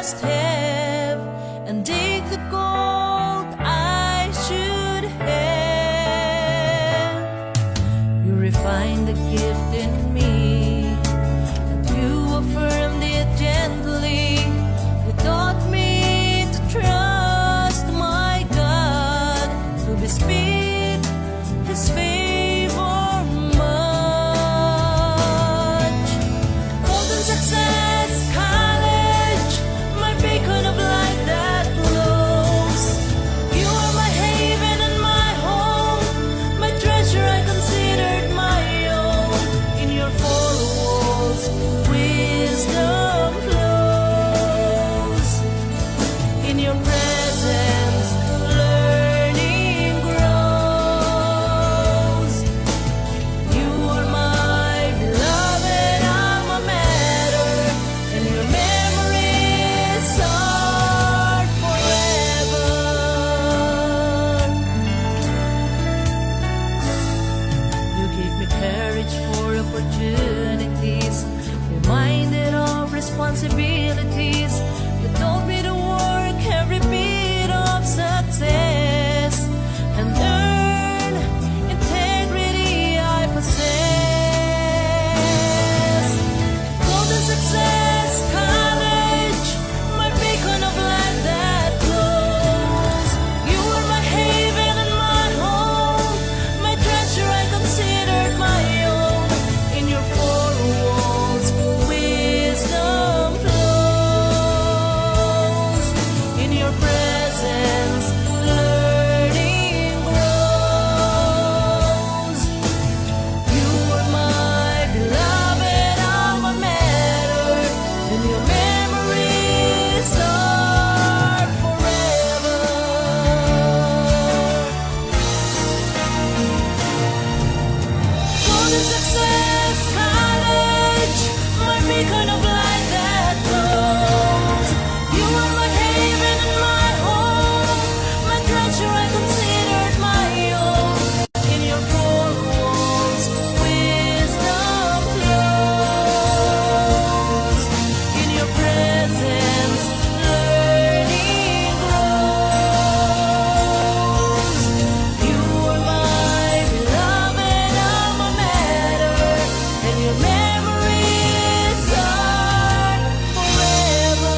must have and dig the gold I should have. You refined the gift in me, and you affirmed it gently. You taught me to trust my God, to bespeak His favor much. Golden Success College, my beacon of light that glows. You are my haven and my home, my treasure I considered my own. In your four walls, wisdom flows. In your presence, learning grows. You are my beloved alma mater, and your memories are forever. You give me courage for opportunities, reminded of responsibilities. You told me to work every bit of success and earn integrity I possess. Golden Success College, my beacon of light that glows. You are my haven and my home, my treasure I considered my own. In your four walls, wisdom flows. In your presence, learning grows. You are my beloved alma mater, and your memories are forever. Golden Success College, my beacon of light that glows. You are my haven and my home, my treasure I considered my own. In your four walls, wisdom flows. In your presence, learning grows. You are my beloved alma mater, and your memories are forever.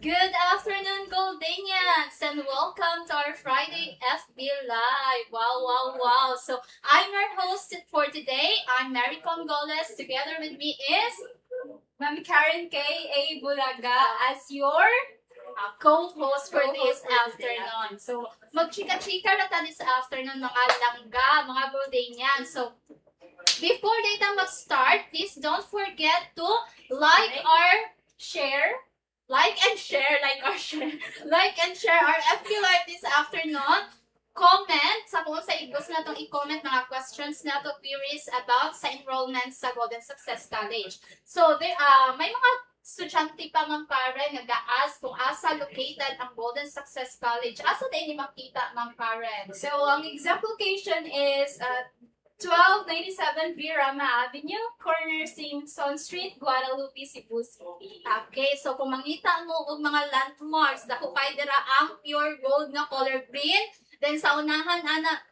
Good afternoon, Goldanians, and welcome to our Friday FB Live. Wow, wow, wow. So, I'm your host for today. I'm Mary Congoles. Together with me is Ma'am Karen K.A. Bulaga as your co-host for this afternoon. So, magchika-chika na tayo this afternoon, mga langga, mga Goldanians. So, before data mag-start, please don't forget to like and share our FB Live this afternoon. Comment sa kung sa igos na itong i-comment mga questions na to queries about sa enrollment sa Golden Success College. So, may mga estudyante pa mga Karen nag-a-ask kung asa located ang Golden Success College. Asa tayo ni makita mga Karen? So, ang exact location is 1297 Virama Avenue, corner Simpson Street, Guadalupe, Cebu City. Okay, so kung mangita mo og mga landmarks, dako kay dira ang pure gold na color green. Then sa unahan,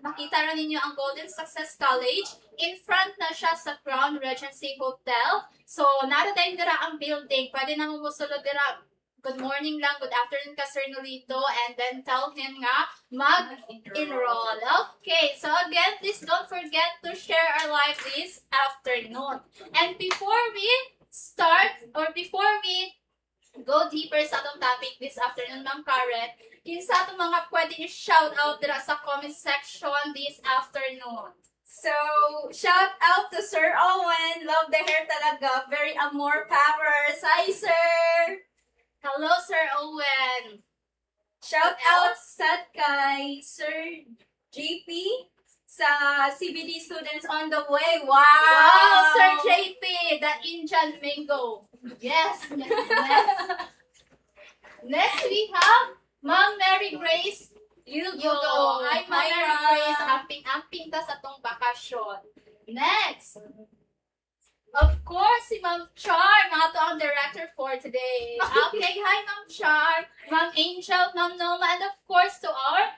makita ra ninyo ang Golden Success College. In front na siya sa Crown Regency Hotel. So, narating dira ang building. Pwede na mo musulod dira. Good morning lang, good afternoon ka, Sir Nolito, and then tell him nga mag-enroll. Okay, so again, please don't forget to share our live this afternoon. And before we start, or before we go deeper sa atong topic this afternoon, Ma'am Karen, kinsa atong mga pwede i-shout out dira sa comment section this afternoon? So, shout out to Sir Owen. Love the hair talaga. Very amor powers. Hi, sir! Hello, Sir Owen. Shout out sa kay Sir JP sa CBD students on the way. Wow! Wow, Sir JP, the Indian mango. Yes, yes, yes. Next, we have Ma'am Mary Grace Yugo. Yugo. Hi, Ma'am Hi, Mary Ma'am. Grace. Amping-amping ta sa tong bakasyon. Next, of course, si Ma'am Char, mga to ang director for today. Okay, hi Ma'am Char, Ma'am Angel, Ma'am Noma, and of course to our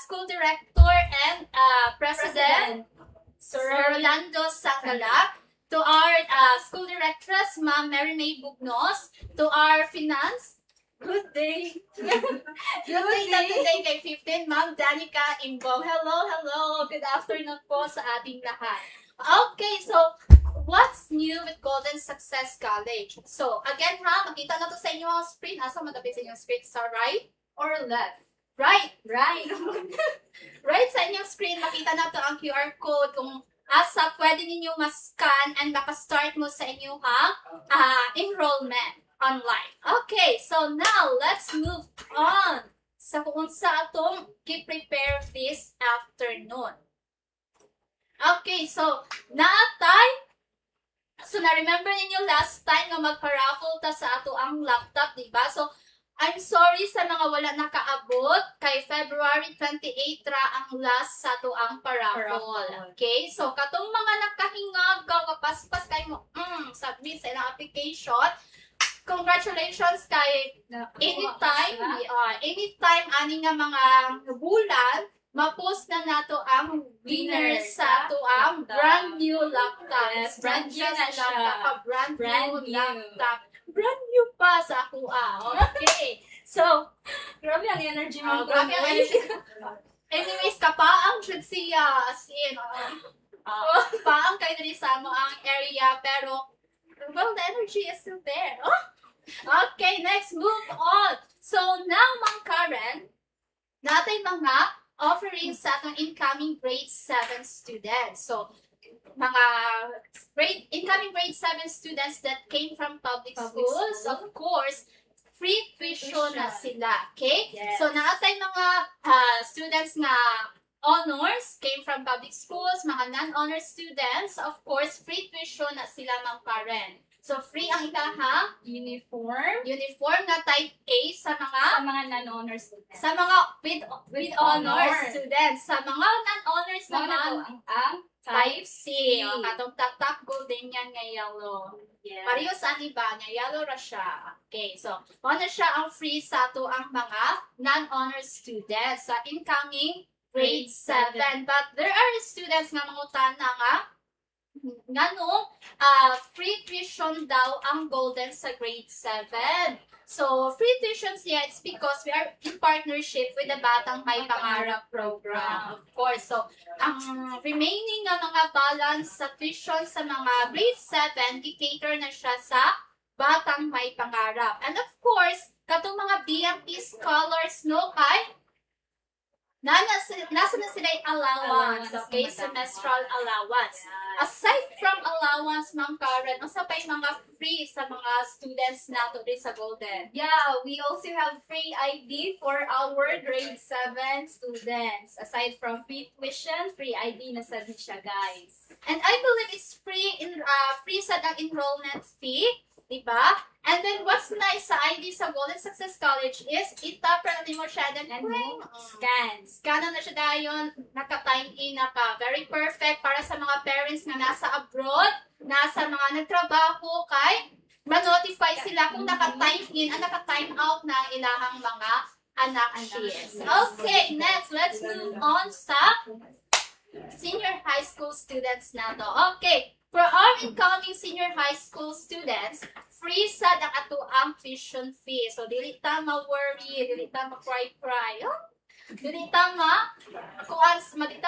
school director and president, Sir Orlando Sangalak, to our school directress, Ma'am Mary May Bugnos, to our finance, good day. Good day na today kay 15, Ma'am Danica Imbong. Hello, hello. Good afternoon po sa ating lahat. Okay, so what's new with Golden Success College? So, again ha, makita na to sa inyo ang screen. Asa madapit sa inyong screen? Sa right or left? Right. Right. Right sa inyong screen, makita na to ang QR code kung asa pwede ninyo ma-scan and maka-start mo sa inyong enrollment online. Okay, so now let's move on sa kung sa atong gi-prepare this afternoon. Okay, so na-remember ninyo last time na magpa-raffle ta sa ato ang laptop, diba? So, I'm sorry sa mga wala nakaabot. Kay February 28 ra ang last sa ato ang pa-raffle. Okay? So, katong mga nakahingag, kapaspas kayo mo, submit sa ilang application. Congratulations kay anytime ani nga mga bulan, ma-post na nato ang winner sa ato ang brand new laptop. Yes, brand brand new new na na siya. brand Brand new new. laptop. Brand new pa sa ako. Okay. So, Grabe ang energy mo. grabe ang energy. Anyways, kapaang should siya as in. Paang kayo diri sa mo ang area pero well, the energy is still there. Okay, next, move on. So now, Ma'am Karen, natin mga offerings sa atong incoming grade 7 students. So, mga incoming grade 7 students that came from public schools, school. of course, free tuition na sila. Okay? Yes. So, naatay mga students na honors came from public schools, mga non-honors students, of course, free tuition na sila, Ma'am Karen. So, free ang ikaha, Uniform. uniform na type A sa Sa mga non-honors students. sa mga with honors honor. students. Sa mga non-honors Mga naman, ang type C. C. O, katong tatak golden yan nga yellow. Yes. Pareho sa iba, nga yellow ra siya. Okay, so, ano siya ang free sa to ang mga non-honors students sa incoming grade 7. But there are students nga mangutana nga, free tuition daw ang golden sa grade 7. So, free tuition siya, it's because we are in partnership with the Batang May Pangarap program. Of course, so, ang remaining nga mga balance sa tuition sa mga grade 7, i-cater na siya sa Batang May Pangarap. And of course, katong mga BMP scholars, no, kay nasa na sila yung allowance, okay? Semestral allowance. Aside from allowance, Ma'am Karen, asa pa yung mga free sa mga students nato rin sa Golden? Yeah, we also have free ID for our grade 7 students. Aside from free tuition, free ID na sa siya, guys. And I believe it's free sa enrollment fee, diba? And then what's nice sa ID sa Golden Success College is itapra na mo siya then And pring. scans. Scan na siya dayon, naka-time in na ka. Very perfect para sa mga parents na nasa abroad, nasa mga nagtrabaho kay ma-notify sila kung naka-time in at naka-time out na ang ilahang mga anak kids. Okay, next, let's move on sa senior high school students na to. Okay, for our incoming senior high school students, free sa ang ato ang tuition fee. So, dili ta ma-worry, dili ta ma-cry-cry. Dili ta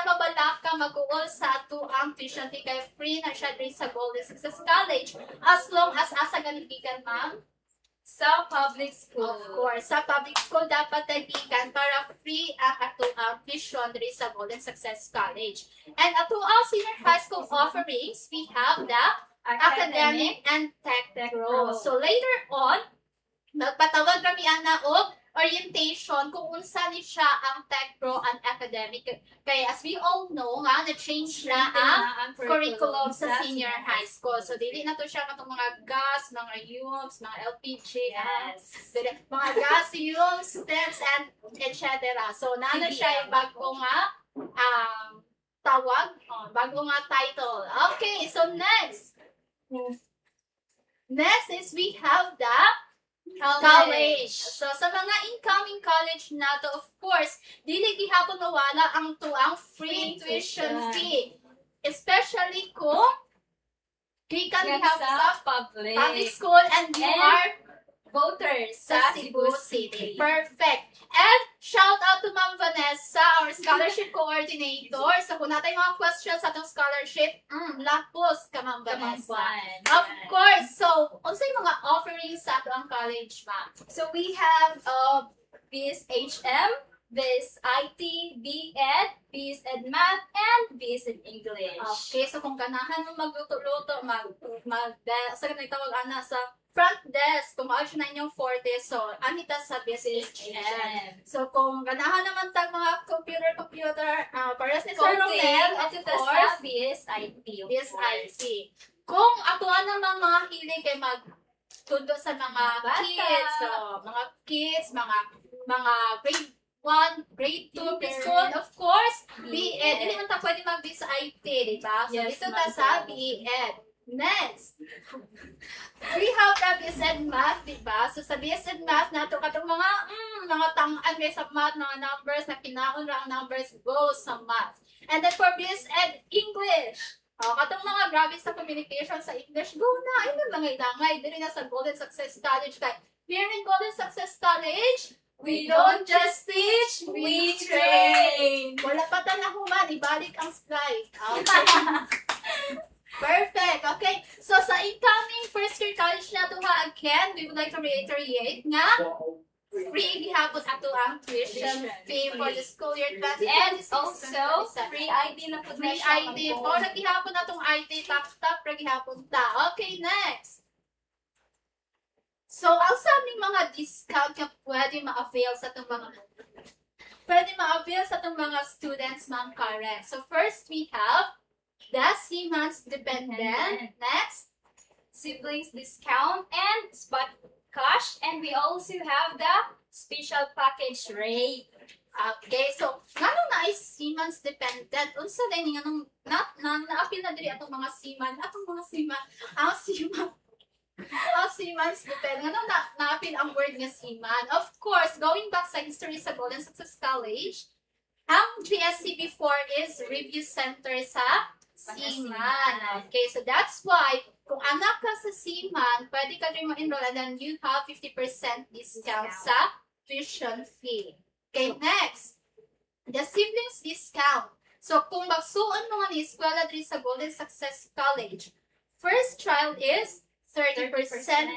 mabalaka mag-uol sa ato ang tuition fee kay free na siya rin sa Golden Success College as long as asa ganibigan, ma'am? Sa public school. Of course, sa public school dapat tagikan para free ang ato ang tuition rin sa Golden Success College. And ato ang senior high school offerings, we have the academic and tech Tech pro. pro. So later on, magpatawag kami ana og orientation kung unsa ni siya ang tech pro and academic. Kaya as we all know nga, na-change na ang curriculum sa senior high school. So, dili na to siya katong mga gas, mga UMS, mga LPG, mga gas, UMS, STEMS, and etc. So, nana siya yung bago nga tawag, bago nga title. Okay, so next. Next is we have the college. So, sa mga incoming college na to, of course, dili gihapon mawala ang tuang free tuition fee. Especially kung gikan gihapon sa public school and you are voters sa Cebu City. Perfect. And shout out to Ma'am Vanessa, our scholarship coordinator. So, kung natay mga questions sa itong scholarship, lapos ka Ma'am Vanessa. Of course. So, unsa yung mga offerings sa ato ang college, ma'am? So we have BS HM, BS IT, BEd, BS Ed Math, and BS Ed English. Okay, so kung ganahan mo magluto-luto, sa ganang tawag ana sa front desk, kung maayos na inyong forte, so anita sa BSHM. So kung ganahan naman tag mga computer, pares ni Sir Romel, of course, BSIT. BSIT. Kung ako naman mga hilig kay magtundo sa mga kids, mga grade 1, grade 2, preschool, of course, BEd. Hindi man ta pwede mag-be sa IT, di ba? So, Yes, dito ta sa BEd. Next, we have the BSEd Math, di ba? So, sa BSEd Math, nato katong mga tangan kay sa math, mga numbers, na kinaon ra ang numbers, go sa math. And then for BSEd English, katong mga grabe sa communication sa English, go na, ay nangay-langay, dili na sa Golden Success College. Kaya, here in Golden Success College, we don't just teach, we train. Wala pa ta na human, ibalik ang slide. Okay. Perfect. Okay. So, sa incoming first year college na to ha, again, we would like to reiterate nga, free gihapon ato ang tuition fee for the school year 2026. And also, free ID na po Free ID. O, nagihapon na tong ID, top, nagihapon ta. Okay, next. So, ang saming mga discount na pwede ma-avail sa itong mga students, Ma'am Karen. So, first we have the CMAS dependent. Next, siblings discount and spot cash, and we also have the special package rate. okay, so, ngano na ay CMAS dependent? Unsa din nga nung na-appeal na diri atong mga CMAS, CMAS dependent. Ngano na-appeal ang word nga CMAS? Of course, going back sa history sa Golden Success College, ang GSC before is review center sa CMAN. Okay, so that's why, kung anak ka sa CMAN, pwede ka rin ma-enroll and then you have 50% discount sa tuition fee. Okay, next, the siblings discount. So, kung magsuon mo nga ni eskwela diri sa Golden Success College, first child is 30%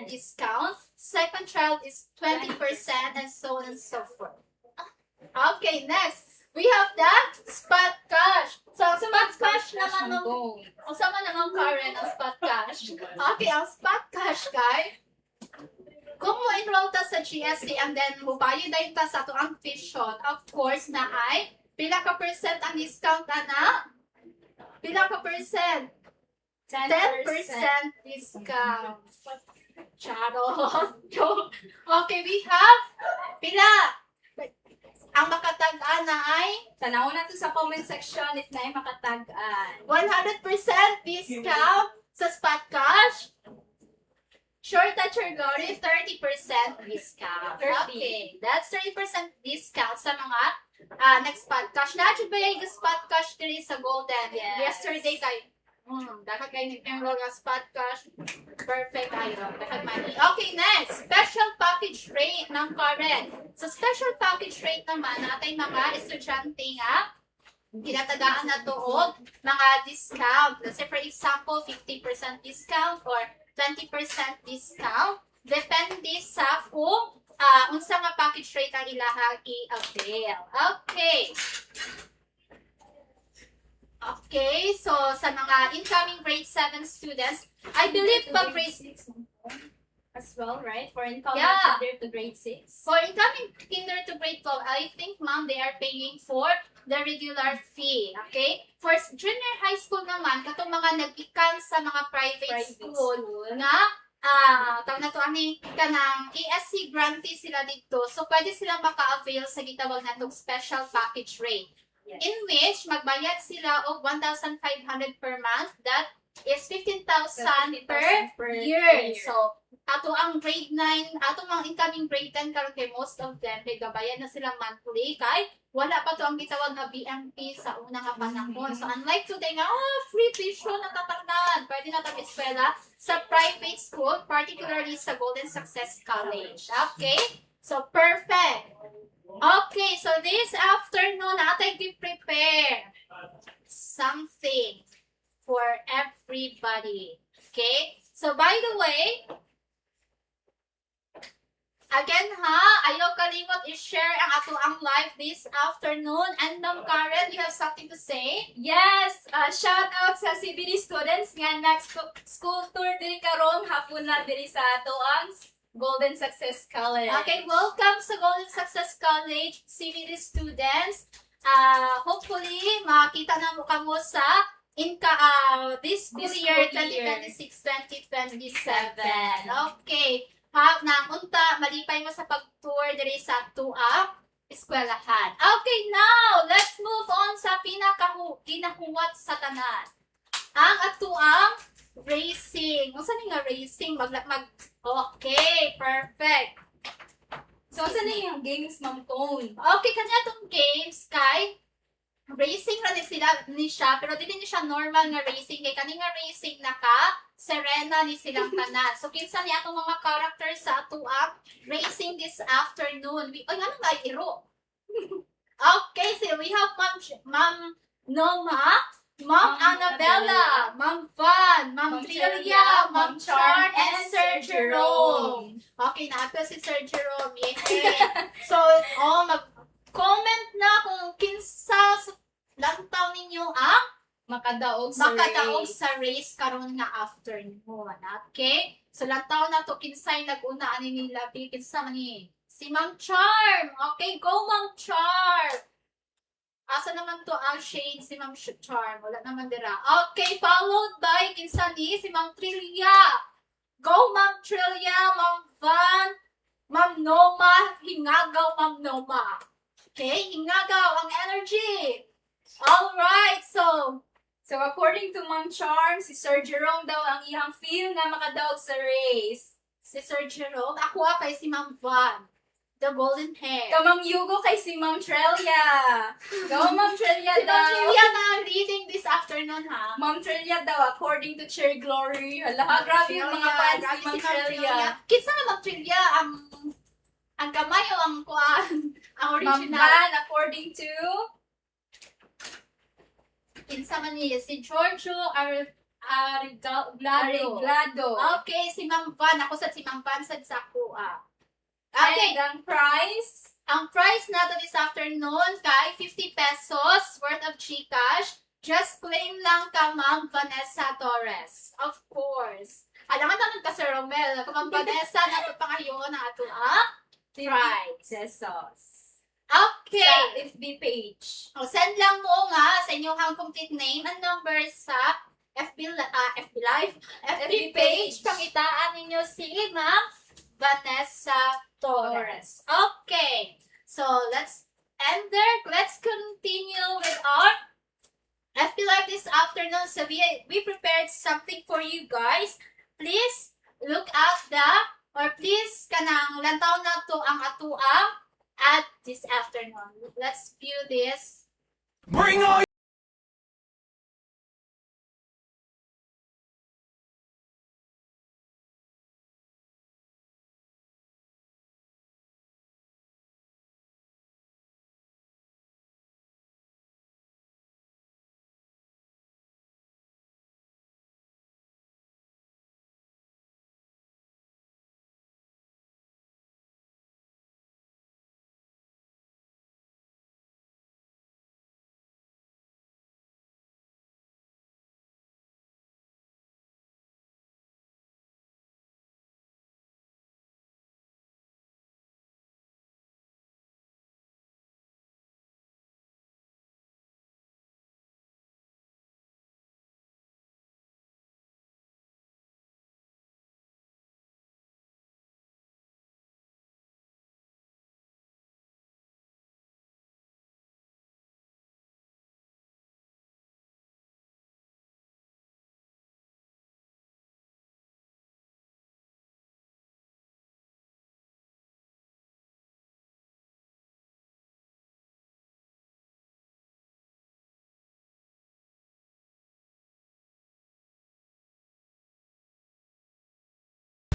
discount, second child is 20%, and so on and so forth. Okay, next. We have that spot cash. So, spot cash naman nung... Usama naman Karen ang spot cash. Okay, ang spot cash, guys. Kung mo enroll ta sa GSC and then mubayad dahil ta sa ito ang tuition, of course na ay, pila ka percent ang discount, ana? Pila ka percent? 10% discount. Charot. Okay, we have pila. Ang makatag-an na ay Tanaw na to sa comment section if na ay makatag-an. 100% discount sa spot cash. Short toucher Gori, 30% discount. 30. Okay, that's 30% discount sa mga next spot cash. Na-achieve ba yung spot cash diri sa Golden? Yes. Yesterday kay dapat kayo nag-enroll ng spot cash. Perfect kayo. Okay, next. Special package rate ng Karen. Sa special package rate naman, natin mga estudyante nga, ginatagaan na tuod mga discount. Let's say for example, 50% discount or 20% discount. Depende sa kung unsa nga package rate ang ilahang i-avail. Okay. Okay, so sa mga incoming grade 7 students, I believe pag grade 6, as well, right? For incoming Yeah. kinder to grade 6. For incoming kinder to grade 12, I think, ma'am, they are paying for the regular fee. Okay? For junior high school naman, katong mga nag-ikan sa mga private school, nga, tawag na to, ani, kanang ESC grantee sila dito. So, pwede silang maka-avail sa gitawag na itong special package rate. Yes. In which, magbayad sila og 1,500 per month. That is 15,000 per year. So, ato ang grade 9, ato mga incoming grade 10 karon kay most of them kay gabayan na sila monthly kay wala pa to ang gitawag nga BMP sa una nga panahon. So unlike today nga free tuition na tatangnan, pwede na tag eskwela sa private school, particularly sa Golden Success College. Okay? So perfect. Okay, so this afternoon atay gi-prepare something for everybody. Okay? So by the way, again ha, ayaw kalimot i-share ang ato ang live this afternoon. And Ma'am Karen, you have something to say? Yes, shout out sa CBD students nga next school tour diri karon hapon na diri sa ato ang Golden Success College. Okay, welcome sa Golden Success College, CVD students. Hopefully, makita na mo kamo sa this school This year, school year. 2026-2027. Okay. Namunta, malipay mo sa pag-tour diri sa tuang eskwelahan. Okay, now, let's move on sa kinahuwat sa tanan. Ang atuang racing. Unsa ni nga racing? Okay, perfect. So, saan na yung games, Ma'am Tone? Okay, kanya itong games kay racing ra ni siya, pero dili ni siya normal nga racing kay kani nga racing naka Serena ni silang tanan. So kinsa ni atong mga characters sa ato ang racing this afternoon. Oy, ano ba iro? Okay, so we have Ma'am Noma, Ma'am Annabella, Ma'am Van, Ma'am Trillia, Ma'am Char, and Sir Jerome. Okay, naato si Sir Jerome. Yay! So, mag-comment na kung kinsa sa lantaw ninyo ang Makadaog sa race karon nga afternoon. Okay? So, lantaw na to kinsay nag-una ani nila. Kinsa man ni? Si Ma'am Charm. Okay, go Ma'am Charm. Asa naman to ang shade si Ma'am Charm? Wala naman dira. Okay, followed by kinsa ni? Si Ma'am Trillia. Go Ma'am Trillia, Ma'am Van, Ma'am Noma, hingagaw Ma'am Noma. Okay, hingagaw ang energy. Alright, so according to Ma'am Charm, si Sir Jerome daw ang iyang feel na makadaog sa race. si Sir Jerome, ako kay si Ma'am Van, the golden hair. Kamang Yugo kay si Ma'am Trelia. Go, Ma'am Trelia Si Ma'am daw. Trillia na ang leading this afternoon, ha? Ma'am Trelia daw, according to Cheer Glory. Hala, grabe yung mga fans ni Ma'am Trelia. Kinsa na Ma'am Trillia, ang kamay o ang kuan, ang Ma'am original. Van, according to Kinsa man niya, si Giorgio Ariglado. Ariglado. Okay, si Ma'am Van. Ako sa si Ma'am Van sa kuha. Okay. Okay, And ang price, ang price nato this afternoon kay 50 pesos worth of Gcash. Just claim lang ka Ma'am Vanessa Torres. Of course. Alam naman ka Sir Romel, kung Ma'am Vanessa nato pangayon na ato price. pesos. Okay. Sa FB page. O, send lang mo nga sa inyong complete name and number sa FB Live, FB page. Pangitaan ninyo si Ma'am Vanessa Torres. Okay. So, let's end there. Let's continue with our FB Live this afternoon. So, we prepared something for you guys. Please look at please kanang lantaw na to ang atuang at this afternoon. Let's view this. Bring all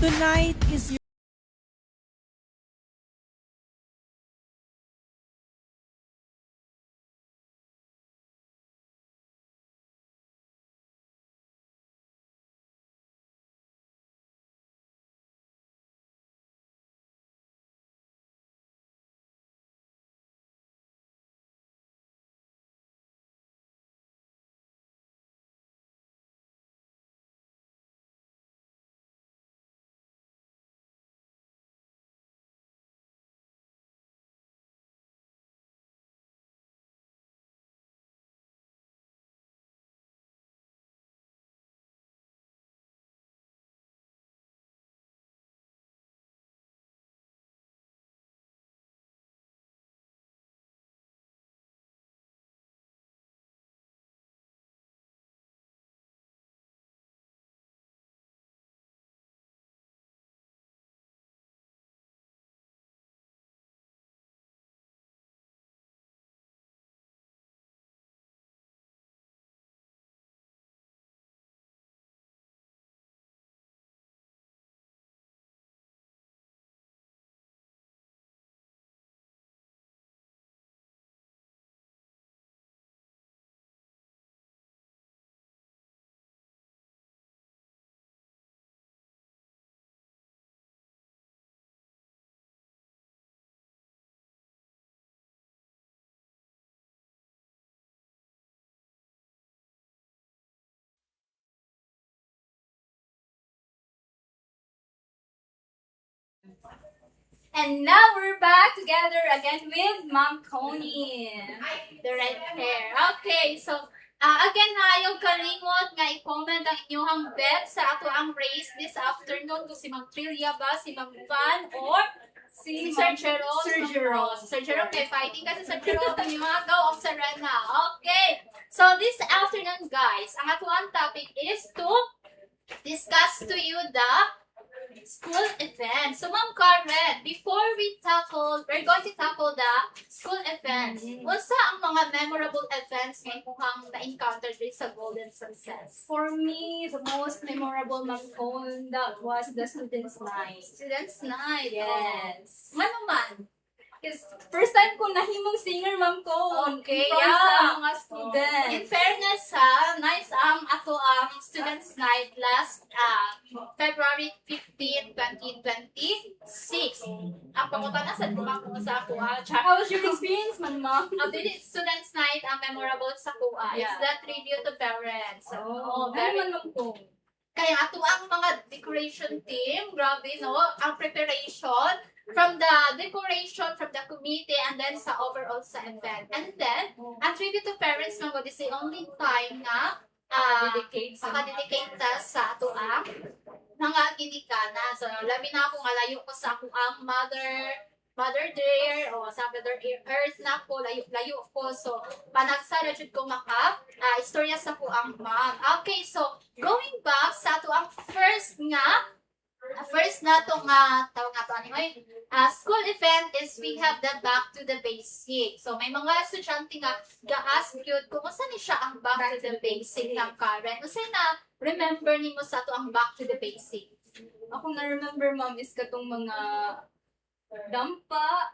Tonight is And now we're back together again with Ma'am Connie. The right hair. Okay, so again ha, yung kalimot nga i-comment ang inyong bet sa ato ang race this afternoon kung si Ma'am Trillia ba, si Ma'am Van, or si Sir Jerome. Sir Jerome. Sir Jerome, kay fighting kasi Sir Jerome yung mga go ang Serena. Okay, so this afternoon guys, ang ato ang topic is to discuss to you the school events. So, Ma'am Karen, before we're going to tackle the school events. Unsa ang mga memorable events nga imuhang na-encounter din sa Golden Success? For me, the most memorable Ma'am Con, that was the Students' Night. Students' Night. Yes. Ano man? Because first time ko nahimong singer, Ma'am Con. Okay, in front yeah. sa mga students. In fairness ha, nice ang ato ang Students' Night last February 15, 2026. Ang pangutan na sa kumako sa ako How was your experience, Ma'am? Dili Students' Night ang memorable sa kuha. It's Yeah. the tribute to parents. Oh, very very Ma'am Con. Kaya ato ang mga decoration team, grabe no, ang preparation from the decoration, from the committee, and then sa overall sa event. And then, ang tribute to parents mga this is the only time na Dedicate makadedicate sa ato ang mga ginikana. So, labi na ako nga layo ko sa ako ang Mother Dear o sa Mother Earth na ko, layo ko. So, panagsara jud ko maka istorya sa ko ang mom. Okay, so going back sa ato ang first na to nga tawag nga to anyway. School event is we have the back to the basic. So may mga estudyante nga ga-ask yun kung usa ni siya ang back to the basic ng Karen. Usa na remember nimo sa to ang back to the basic. Ako na-remember, Ma'am, is katong mga dampa.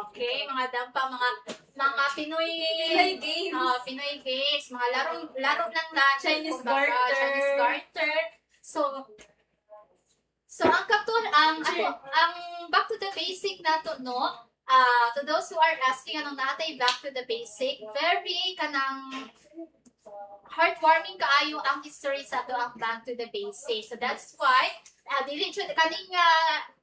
Okay, mga dampa, mga Pinoy Games. Pinoy games, mga laro lang natin. Chinese kumbaga, garter. Chinese garter. So ang ang back to the basic nato no. To those who are asking anong natay back to the basic, very kanang heartwarming kaayo ang history sa ato ang back to the basic. So that's why dili jud kaninga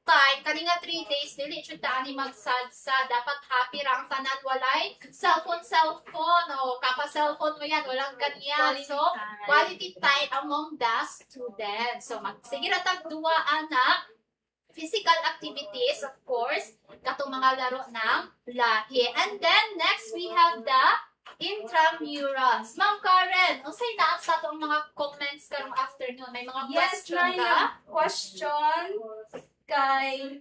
time, kaninga 3 days dili jud ta ani magsadsa, dapat happy ra ang tanan, walay cellphone o kapa cellphone mo yan, walang ganyan. So quality time among the students. So sige ra tag duwa ana physical activities, of course, katong mga laro ng lahi. And then next we have the intramurals. Ma'am Karen, unsay naa sa atong mga comments karong afternoon? May mga Yes, question may ba? question kay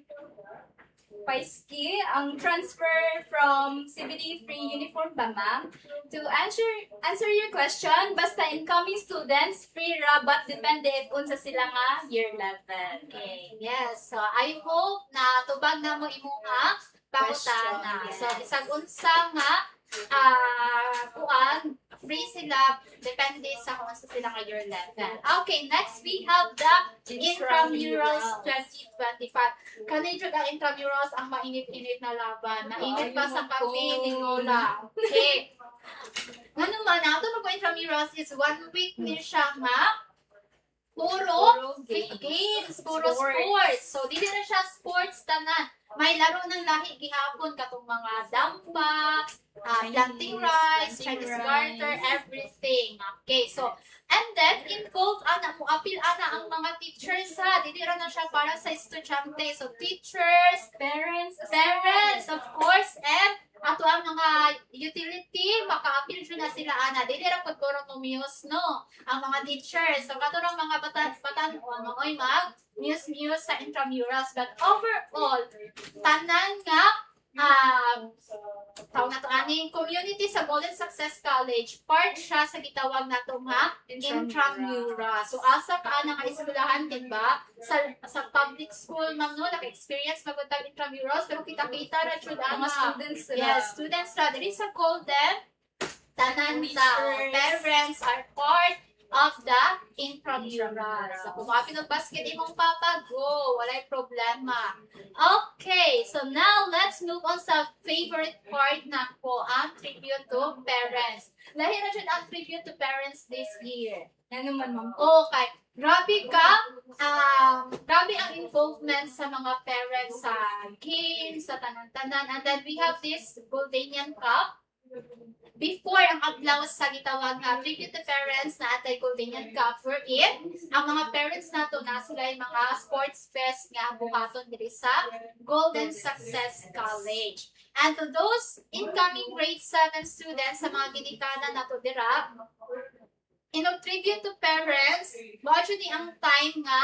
Paiski, ang transfer from CBD free uniform ba, ma'am? To answer your question, basta incoming students, free ra, but depende if unsa sila nga year level. Okay, yes. So, I hope na tubag na mo imuha pangutana. Question, So, yes. bisag unsa nga kuan, free sila, depende sa kung unsa sila nga year level. Okay, next we have the Intramurals 2025. Kani jud ang Intramurals ang mainit-init na laban. Mainit pa sa kape ni Lola. Okay. Ano man, ato mag Intramurals is 1 week ni siya nga puro games, puro sports. So, dili na siya sports tanan. May laro ng lahi gihapon katong mga dampa, planting rice, Chinese garter, everything. Okay, so, and then, involved, mo appeal ang mga teachers ha. Dili ra na siya para sa estudyante. So, teachers, Parents, of course, and ato ang mga utility, maka-appeal siya na sila ana. Dili ra pud koronomius, no? Ang mga teachers. So, katurang mga batan-on, maoy mag muse sa intramurals. But overall, tanan nga, tawag na to aning community sa Golden Success College, part siya sa gitawag na to nga intramurals. So, asa ka na nga eskwelahan, diba? Sa public school, ma'am, no? Naka-experience magutag intramurals, pero kita-kita ra jud ang mga students sila. yes, students ra. There is a Golden, tanan ta, Teachers. parents are part of the intramurals. So, kung mga pinag-basket imong papa, go. Walay problema. Okay, so now let's move on sa favorite part na po, ang tribute to parents. Lahi na dyan ang tribute to parents this year. Ano man, ma'am? Okay. Grabe ang involvement sa mga parents sa games, sa tanan-tanan. And then we have this Goldanian Cup. Before ang adlaw sa gitawag nga tribute to parents na atay Goldanian Cup, wherein ang mga parents nato na sila yung mga sports fest nga buhaton diri sa Golden Success College. And to those incoming grade 7 students sa mga ginikana nato dira, tribute to parents, actually ang time nga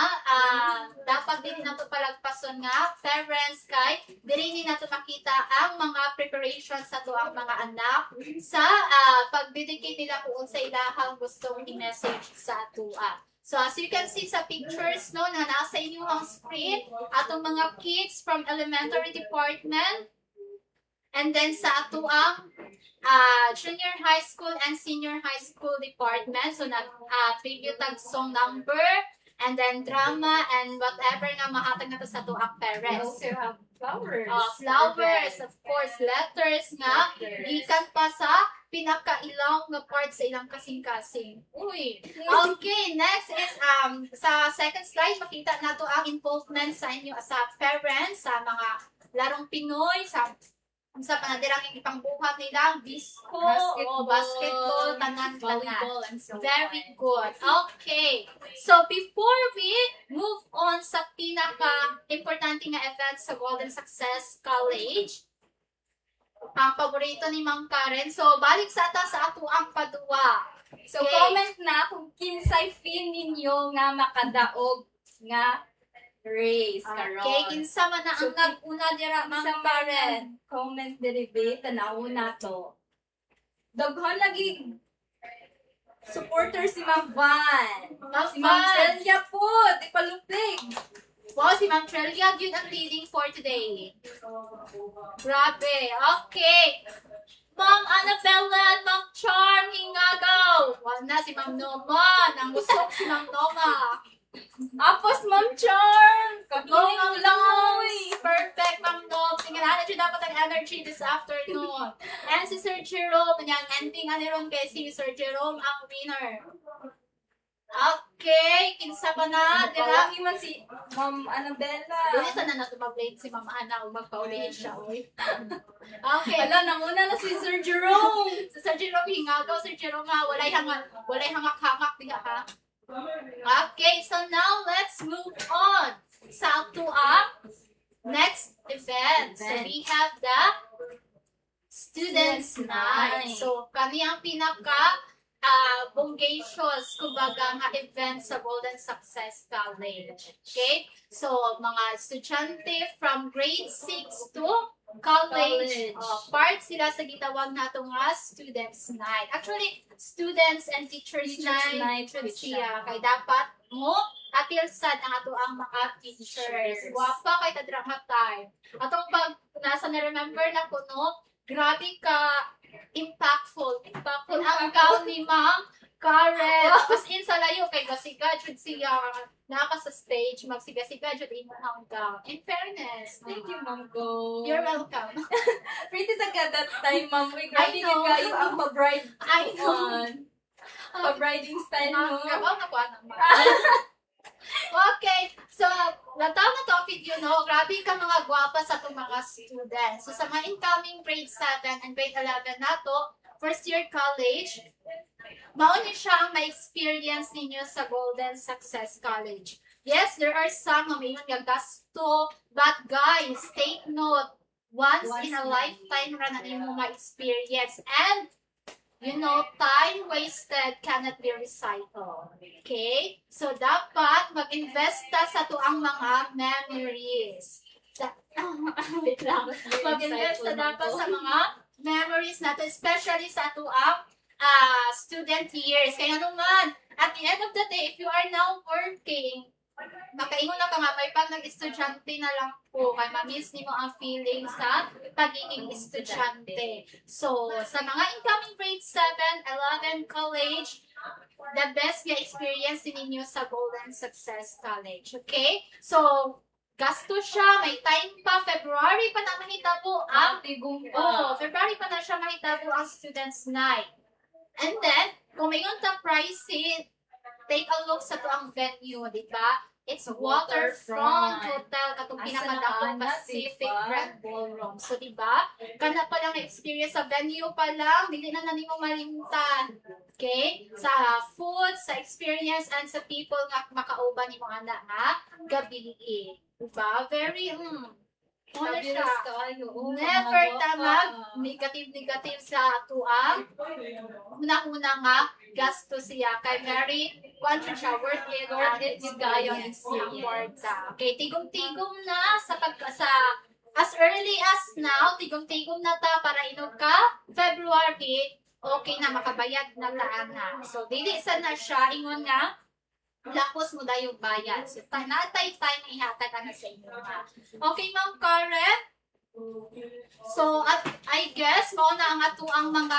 dapat din nato palagpason nga parents kay diri ni nato makita ang mga preparations sa to ang mga anak sa pag-dedicate nila kung unsa ilahang gustong i-message sa atua. So as you can see sa pictures no na nasa inyong screen atong mga kids from elementary department and then sa atuang junior high school and senior high school department. So, tribute tag song number, and then drama, and whatever nga mahatag na to sa tuang parents. Also have flowers. Flowers, of course, letters nga, gikan pa sa pinakailaw nga part sa ilang kasing-kasing. Uy! Okay, next is, sa second slide, makita na to ang involvement sa inyo sa parents, sa mga larong Pinoy, sa panadirang ipangbuhat nila, disco, basketball, volleyball, and so on. Very good. Okay. So, before we move on sa pinaka-importante nga event sa Golden Success College, ang paborito ni Ma'am Karen. So, balik sa ato ang padua. So, comment na kung kinsay feel ninyo nga makadaog nga race karon. Okay, kinsa man na ang So, nag-una dira, Ma'am Sa Karen. comment derivative, tanaw na to. Daghan lagi supporter si Ma'am Van. Si Ma'am Celia po, di palupig. Wow, si Ma'am Trelia, yun ang leading for today. Grabe. Okay. Ma'am Annabella at Ma'am Charm, hingagaw. Wala na si Ma'am Noma. Nangusok si Ma'am Noma. Apos Ma'am Charm. Go, Kapiling Ma'am ko lang Noms. oy. Perfect, Ma'am Noms. Tingnan natin dapat ang energy this afternoon. And si Sir Jerome, yan, ending ani ron kay si Sir Jerome ang winner. Okay, kinsa ba na? Dira, Pawangi man si Ma'am Annabella. Dili sana na tumag-late si Ma'am Ana o magpaulihin siya. Oy. Okay. Hala, nanguna na si Sir Jerome. So, Sir Jerome, hingagaw, Sir Jerome ha. Walay hangak-hangak diha ha. Okay, so now let's move on sa to ang next event. So we have the Students' Night. So kani ang pinaka bongacious, kumbaga, nga event sa Golden Success College. Okay? So, mga estudyante from grade 6 to college. Part sila sa gitawag nato nga Students' Night. Actually, Students and Teachers' Night jud siya. Kay dapat mo appeal sad ang ato ang mga teachers. Wapa kay tadrama time. Atong pag nasa na-remember na ko, no? Grabe ka impactful ang gown ni Ma'am Karen. As in sa layo kay gasiga jud siya naka sa stage magsiga-siga jud imong gown. In fairness, Thank you, Ma'am Go. you're welcome. Pretty sa ka that time, Ma'am. We grabe I know. kayo ang pa-bride. I know. Pa-briding style mo. Kabaw na ko naman. Okay, so nataw na to video, no? Grabe ka mga gwapa sa itong mga students. So sa mga incoming grade 7 and grade 11 nato, first year college, mauni siya ang ma-experience ninyo sa Golden Success College. Yes, there are some na mayon nga gasto, but guys, take note, once in a lifetime ra na nimo ma-experience, and you know, time wasted cannot be recycled. Okay? So, dapat mag-invest ta sa tuang mga memories. Wait lang. Mag-invest ta dapat sa mga memories natin, especially sa tuang student years. Kaya naman, at the end of the day, if you are now working, makaingon na ka nga, may pag nag-estudyante na lang po, kay ma-miss nimo ang feeling sa pagiging estudyante. So, sa mga incoming grade 7, 11 college, the best nga experience din ninyo sa Golden Success College. Okay? So, gasto siya, may time pa, February pa na mahitabo ang February pa na siya mahitabo ang Students' Night. And then, kung may yung pricey, take a look sa to ang venue, di ba? It's Waterfront Hotel, katong pinakadakong Pacific Grand Ballroom. So, di ba? Kana pa lang experience sa venue pa lang, hindi na nimo malimtan. Okay? Sa food, sa experience, and sa people nga makauban ni mga anak nga gabi. Diba? Very, ano siya? Never tamag negative sa tuang. Una-una nga, gasto siya. Kay Mary, kwanto siya, worth it gayon experience. Okay, tigom-tigom na sa as early as now, tigom-tigom na ta para inog ka, February, okay na, makabayad na taan na. So, dili sa na siya, ingon nga, lapos mo daw yung bayad. So, natay tayo na ihatag na sa inyo. Okay, Ma'am Karen? So, at I guess, mauna ang ato ang mga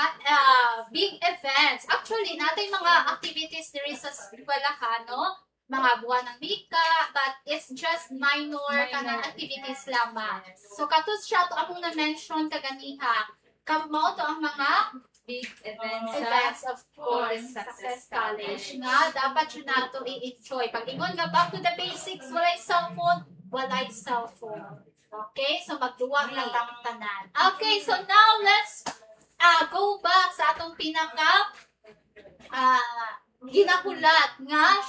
big events. Actually, natin mga activities diri sa eskwelahan, no? Mga buwan ng Mika, but it's just minor kanang activities lamang. So, katos siya to akong na-mention kaganiha. Kamao to ang mga Big events. events, of course, Success College nga dapat yun nato i-enjoy. Pag ingon nga back to the basics, walay cellphone. Okay? So, magduwag lang ang tanan. Okay, so now let's go back sa atong pinaka ginakulat nga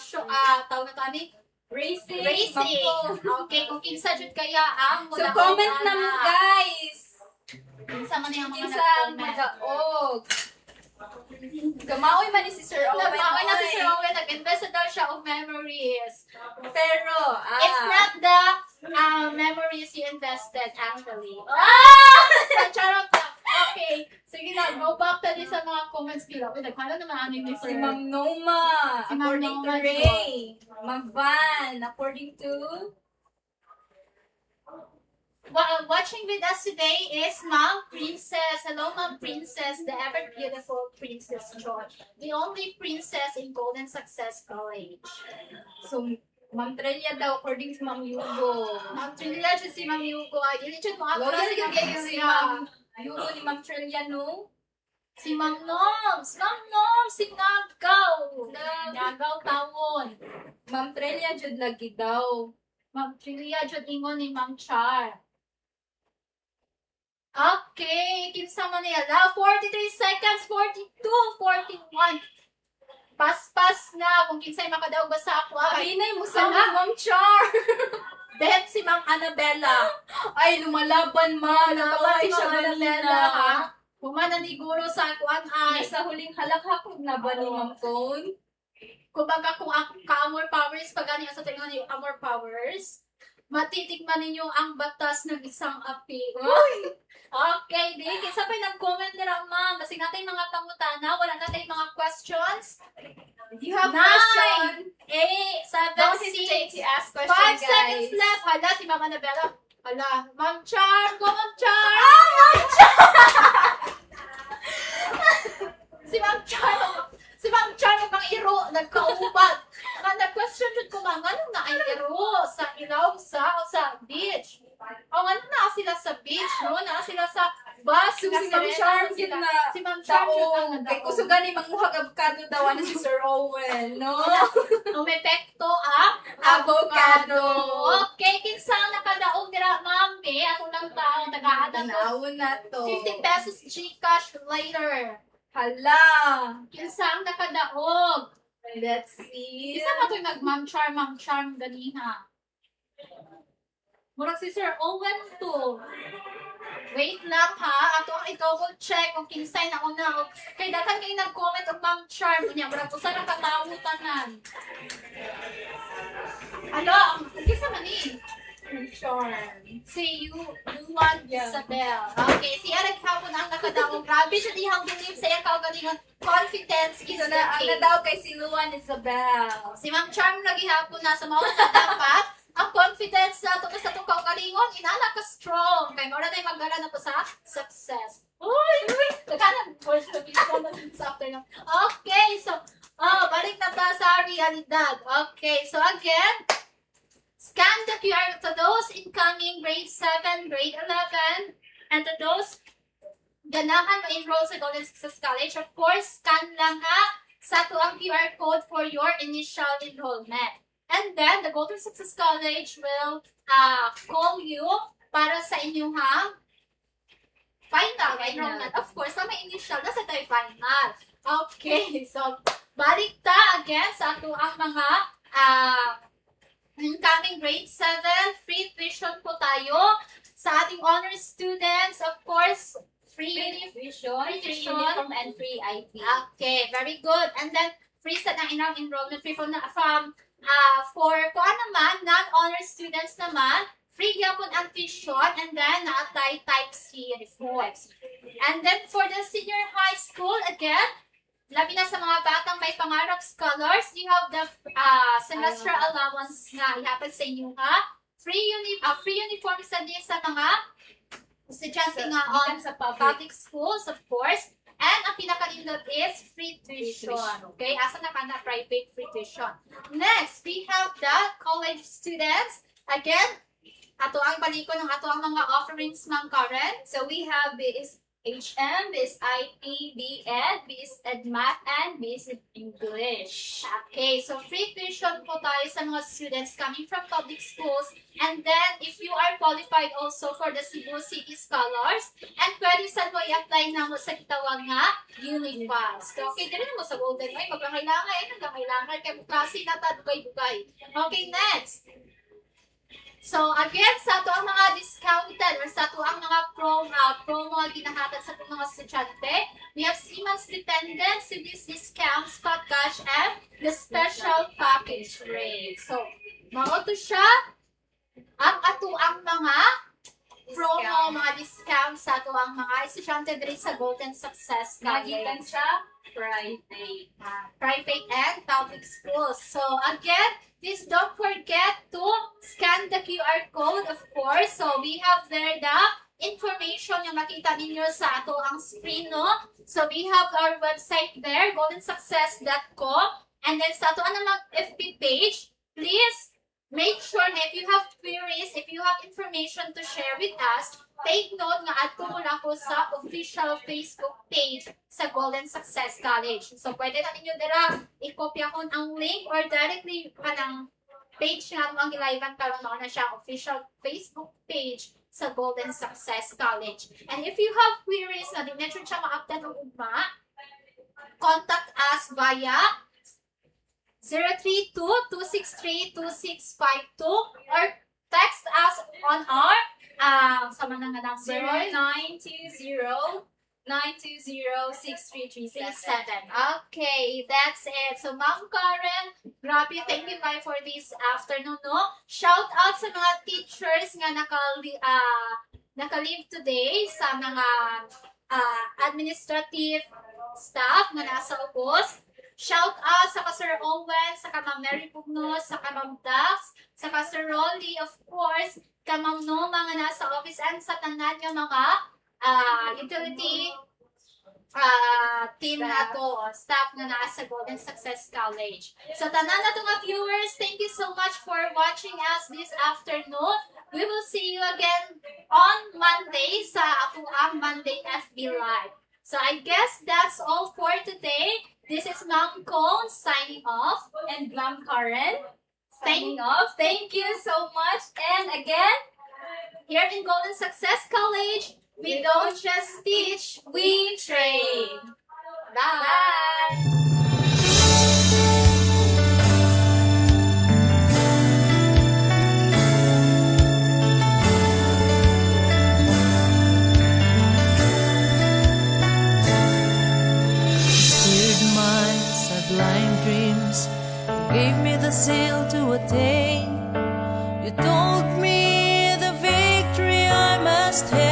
tawag na kami Racing. Okay, kung kinsa jud kaya ang So, comment na mo, guys. Kinsa man yung mga Kinsa ang nag-comment. mag-aog. Gamaoy man ni si Sir Owen. Nagmaway na si Sir Owen, nag-invest daw siya of memories. Pero, It's not the memories you invested, actually. Charot lang. Okay. Sige na, go back to sa mga comments below. Nagkala naman ni si Sir. Ma'am Noma, Si Ma'am according to Noma, Ray. Ma'am Van, according to... Watching with us today is Ma'am Princess. Hello, Ma'am Princess, the ever beautiful Princess Joy, the only princess in Golden Success College. So, Ma'am Trelia daw, according to Ma'am Yugo. Ma'am Trinidad, si Ma'am Yugo, ay dili mga Loyal klase yung ng kayo si siya. Ma'am Yugo ni Ma'am Trelia, no? Si Ma'am Noms, si Nagaw. Nagaw tawon. Ma'am Trelia, jud lagi daw. Ma'am Trinidad, jud ingon ni Ma'am Char. Okay, kinsa man niya. 43 seconds, 42, 41. Pas-pas na kung kinsay makadaog ba sa ako. Kainay mo sa Ma'am Char. Bet si Ma'am Annabella. Ay, lumalaban man. Lumalaban si Nakaway siya Ma'am ganina. Annabella, ha? Humana ni Guro sa kuan ay. Sa huling halakhak na ba ni Ma'am Cone? Kumbaga kung ang ka-Amor Powers, pag gani ang sa tingnan niyo Amor Powers, matitikman ninyo ang batas ng isang api. Okay, di. Kinsa pa nag-comment nila, ma'am. Kasi natin mga tangutana, wala natin mga questions. You have 9, question. 8, 7, Don't hesitate 6, to ask 5 questions, seconds guys. left. Hala, si Mama Annabella. Hala, Ma'am Char, go Ma'am Char. Si Ma'am Char, si Ma'am Char bang iro nagkaubad. Nga nag-question jud ko mga ano na ay iro sa ilaw sa beach. O ano na sila sa beach, no? Na sila sa bus. So, si Ma'am Charm yun na Si Ma'am Char jud ang daong. Kay kusugan ni manguhag avocado daw ni si Sir Owen, no? Umepekto ang Avocado. Okay, kinsa ang nakadaog dira mami ako lang tao tagahada ko. Tanawon na to. 50 pesos Gcash later. Hala. Kinsa ang nakadaog? Let's see. Isa pa to'y nag-ma'am charm ganiha. Murag si Sir Owen to. Wait lang ha, ato ang i-double check kung kinsay na una. Kay dakan kayo nag-comment og ma'am charm niya, murag usa na katawutanan. Ano, ang kinsa man ni? Charm. Si Yuan Isabel. Okay, si Eric Hapon ang nakadaong. Grabe siya dihang believe sa iya kaugalingon. Confidence is Ito the na, ang key. daw kay si Luan Isabel. Si Ma'am Charm lagi hapon na sa mga na dapat ang confidence sa ito sa itong kaugalingon, inala ka strong. Kaya mara tayo maggala na po sa success. Uy! Nagkanan, first to be after na. Okay, so, balik na pa sa realidad. Okay, so again, scan the QR to those incoming grade 7, grade 11, and to those ganahan ma-enroll sa Golden Success College. Of course, scan lang ha sa tuang QR code for your initial enrollment. And then, the Golden Success College will call you para sa inyong final enrollment. Of course, sa may initial, nasa tayo final. Okay, so, balik ta again sa ato ang mga incoming grade 7, free tuition po tayo. Sa ating honors students, of course, free Vision, free tuition. uniform, and free IT. Okay, very good. And then, free sa ng inang enrollment fee from for kung naman, non-honors students naman, free yapon ang tuition, and then naatay type C uniform. And then, for the senior high school, again, labi na sa mga batang may pangarap scholars, you have the semester allowance nga ihatag sa inyo ha. Free uniform sa din sa mga estudyante nga on sa public schools, of course. And ang pinaka-indot is free tuition. Okay? Asa na ka na private free tuition. Next, we have the college students. Again, ato ang baliko ng ato ang mga offerings, Ma'am Karen. So we have BS HM, BS IT, BEd, BS EdMath, and BS English. Okay, so free tuition po tayo sa mga students coming from public schools. And then, if you are qualified also for the Cebu City Scholars, and pwede saan mo i-apply na mo sa kitawang nga Unifast. Okay, din mo sa Golden Ay, magkakailangan, kay bukasi na tadugay-dugay. Okay, next. So, again, sa ito ang mga discounted or sa ito ang mga promo na ginahatag sa itong mga estudyante, we have Siemens Dependent, CB's discounts, spot cash, and the special package rate. So, mauto siya ang ato ang mga promo, mga discounts sa ito ang mga estudyante diri sa Golden Success Magitan College. sa private. Private and public schools. So, again, please don't forget to scan the QR code, of course. So, we have there the information yung makita ninyo sa ato ang screen, no? So, we have our website there, goldensuccess.com. And then, sa ato ang FB page, please make sure na if you have queries, if you have information to share with us, take note nga ato mo na ako sa official Facebook page sa Golden Success College. So, pwede na ninyo dira i-kopya ko ang link or directly ka ng page nga ang gilivan karon na siya official Facebook page sa Golden Success College. And if you have queries na di medyo siya ma-update ang ugma, contact us via 032-263-2652 or text us on our sama na nga number 0920 0920-6337. Okay, that's it. So, Ma'am Karen, grabe, thank you kayo for this afternoon, no? Shout out sa mga teachers nga naka-leave today, sa mga administrative staff na nasa ubos. Shout out sa Sir Owen, sa Ma'am Mary Pugnos, sa Ma'am Dax, sa Sir Rolly, of course, ka Ma'am No, mga nasa office, and sa tanan yung mga utility team na to, staff na nasa Golden Success College. So, tanan na to mga viewers, thank you so much for watching us this afternoon. We will see you again on Monday sa ako ang Monday FB Live. So, I guess that's all for today. This is Ma'am Cone signing off. And Ma'am Karen, Thank- signing off. Thank you so much. And again, Here in Golden Success College, we don't just teach, we train. Bye! bye! Steered my sublime dreams, gave me the sail to attain. You told me the victory I must have.